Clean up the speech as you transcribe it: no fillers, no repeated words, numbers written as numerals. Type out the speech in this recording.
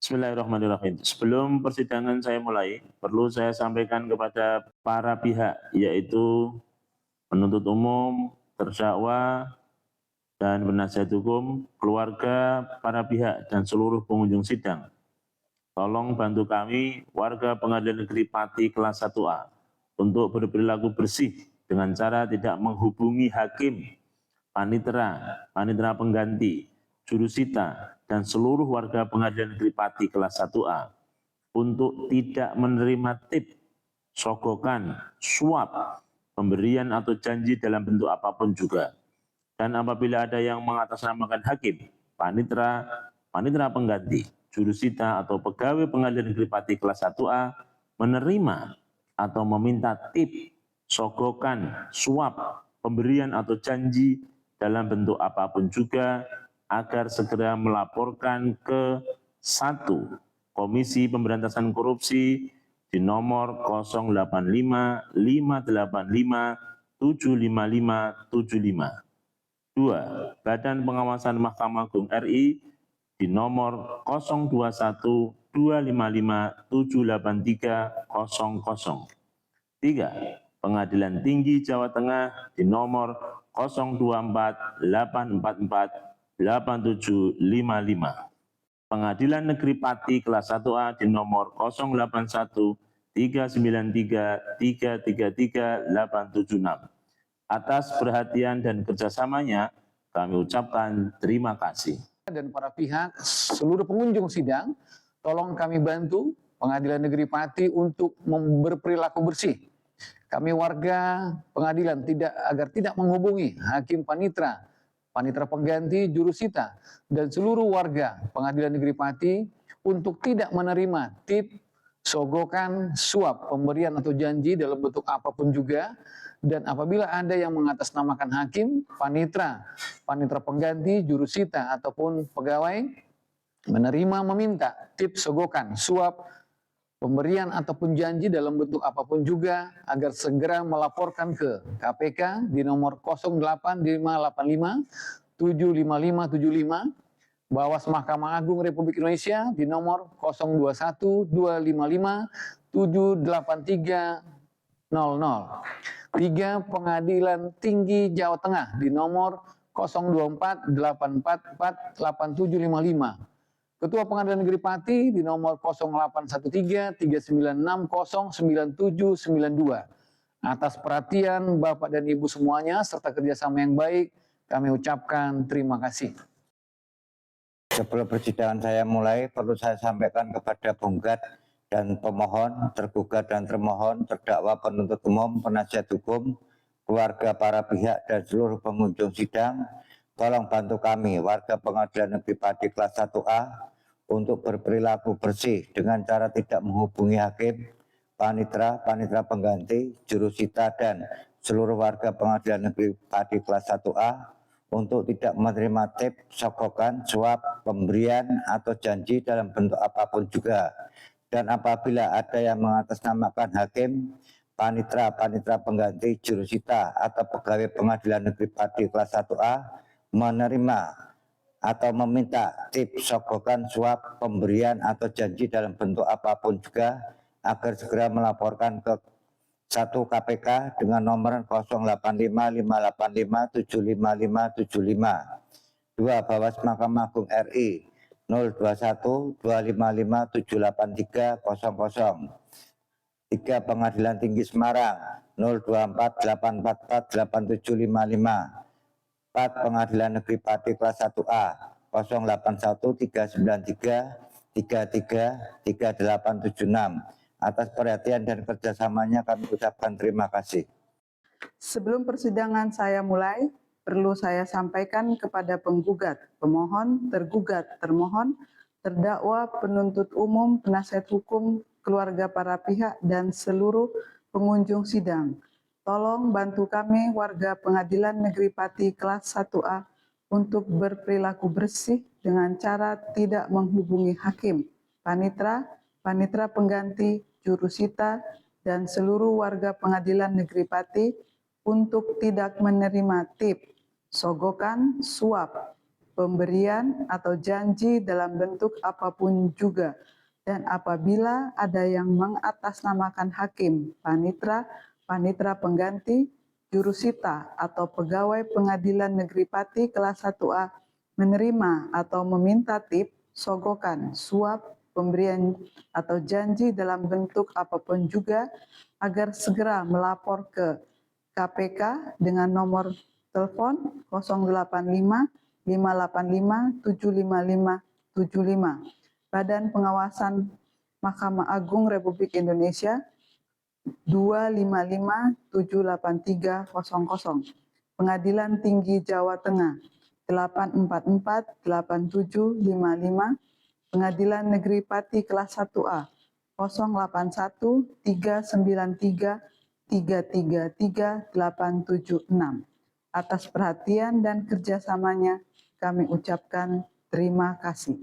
Bismillahirrahmanirrahim. Sebelum persidangan saya mulai, perlu saya sampaikan kepada para pihak, yaitu penuntut umum, terdakwa, dan penasihat hukum, keluarga, para pihak, dan seluruh pengunjung sidang. Tolong bantu kami, warga Pengadilan Negeri Pati kelas 1A, untuk berperilaku bersih dengan cara tidak menghubungi hakim, panitera pengganti, jurusita, dan seluruh warga Pengadilan Negeri Pati kelas 1A untuk tidak menerima tip, sogokan, suap, pemberian atau janji dalam bentuk apapun juga. Dan apabila ada yang mengatasnamakan hakim, panitera pengganti, jurusita, atau pegawai Pengadilan Negeri Pati kelas 1A menerima atau meminta tip, sogokan, suap, pemberian atau janji dalam bentuk apapun juga, agar segera melaporkan ke 1. Komisi Pemberantasan Korupsi di nomor 085 585 755 75. 2. Badan Pengawasan Mahkamah Agung RI di nomor 021 255 783 00. 3. Pengadilan Tinggi Jawa Tengah di nomor 024 844 8755. Pengadilan Negeri Pati kelas 1A di nomor 081 393 333 876. Atas perhatian dan kerjasamanya, kami ucapkan terima kasih. Dan para pihak, seluruh pengunjung sidang, tolong kami bantu Pengadilan Negeri Pati untuk berperilaku bersih. Kami warga pengadilan agar tidak menghubungi hakim panitera pengganti, jurusita, dan seluruh warga Pengadilan Negeri Pati untuk tidak menerima tip, sogokan, suap, pemberian atau janji dalam bentuk apapun juga. Dan apabila ada yang mengatasnamakan hakim, panitera pengganti, jurusita, ataupun pegawai meminta tip, sogokan, suap, pemberian ataupun janji dalam bentuk apapun juga, agar segera melaporkan ke KPK di nomor 08585 75575, Bawas Mahkamah Agung Republik Indonesia di nomor 021 255 783 00. 3. Pengadilan Tinggi Jawa Tengah di nomor 024 844 8755. Ketua Pengadilan Negeri Pati di nomor 0813 3960 9792. Atas perhatian Bapak dan Ibu semuanya serta kerjasama yang baik, kami ucapkan terima kasih. Sebelum persidangan saya mulai, perlu saya sampaikan kepada penggugat dan pemohon, tergugat dan termohon, terdakwa, penuntut umum, penasihat hukum, keluarga, para pihak, dan seluruh pengunjung sidang, tolong bantu kami, warga Pengadilan Negeri Pati kelas 1A, untuk berperilaku bersih dengan cara tidak menghubungi hakim, panitera pengganti, jurusita, dan seluruh warga Pengadilan Negeri Pati kelas 1A untuk tidak menerima tip, sogokan, suap, pemberian, atau janji dalam bentuk apapun juga. Dan apabila ada yang mengatasnamakan hakim, panitera pengganti, jurusita, atau pegawai Pengadilan Negeri Pati kelas 1A menerima atau meminta tip, sogokan, suap, pemberian, atau janji dalam bentuk apapun juga, agar segera melaporkan ke 1. KPK dengan nomor 085 585 75575. 2. Bawas Mahkamah Agung RI 021 255 783 00. 3. Pengadilan Tinggi Semarang 024 844 8755. 4. Pengadilan Negeri Pati kelas 1A 081 393 33 3876. Atas perhatian dan kerjasamanya kami ucapkan terima kasih. Sebelum persidangan saya mulai, perlu saya sampaikan kepada penggugat, pemohon, tergugat, termohon, terdakwa, penuntut umum, penasihat hukum, keluarga, para pihak, dan seluruh pengunjung sidang. Tolong bantu kami warga Pengadilan Negeri Pati kelas 1A untuk berperilaku bersih dengan cara tidak menghubungi hakim, panitera pengganti, jurusita, dan seluruh warga Pengadilan Negeri Pati untuk tidak menerima tip, sogokan, suap, pemberian atau janji dalam bentuk apapun juga, dan apabila ada yang mengatasnamakan hakim, panitra, panitra pengganti, jurusita, atau pegawai pengadilan negeri Pati kelas 1A menerima atau meminta tip, sogokan, suap, pemberian atau janji dalam bentuk apapun juga, agar segera melapor ke KPK dengan nomor telepon 085 585 75575. Badan Pengawasan Mahkamah Agung Republik Indonesia 255-78300. Pengadilan Tinggi Jawa Tengah 844-8755. Pengadilan Negeri Pati kelas 1A 081-393-333-876. Atas perhatian dan kerjasamanya kami ucapkan terima kasih.